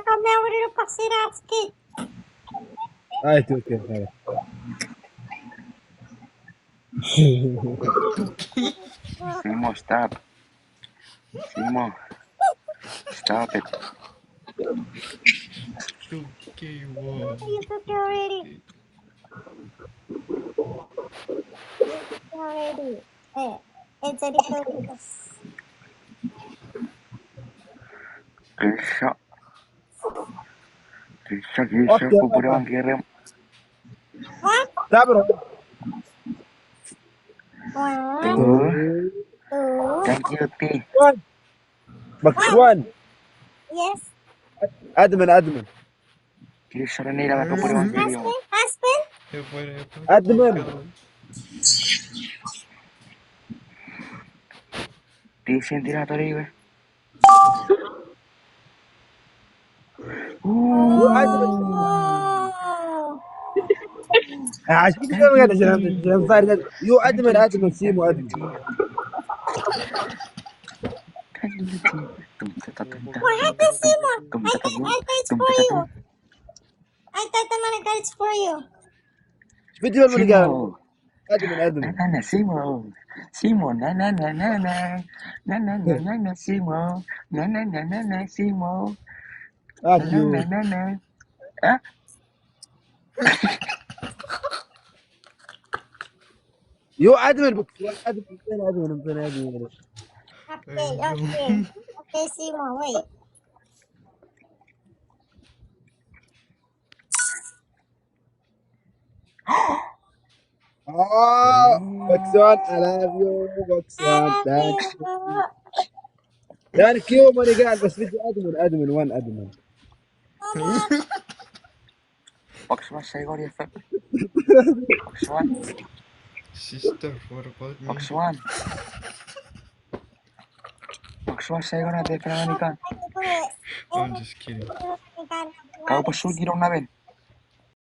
Kami ako rin pa si Ratski. Ay, Tuki. Ay. Simo, stop. Simo. Stop it. 2K won. You took it already. You took it already. It's already close. Kisha, kuburan kirim. What? Tabro. One, Two. two. Thank you, T. One. Bakwan. Yes. Admin. Kisha na nila kuburan kirim. Husband? Admin. T sentira toriwe. You admin. عشان كده ما قاعد عشان صار يو ادمن سيمو ادمن What happened, Simon? I thought it's for you. I thought the money got it's for you. فيديو من قال Simo. ادمن Na Simo. Simo na Simo. Na Simo. يو Na. Ah? يو ادمن ادمن Okay, Simon, wait. بكسون I love you بكسون I love you. ثانك يو ماني قال بس فيديو ادمن وان ادمن Paksuan saya kau dia fat. Paksuan. Sister, what about me? Paksuan saya kau nanti pernah nikah. I'm just kidding. Kau pesu di dong naben.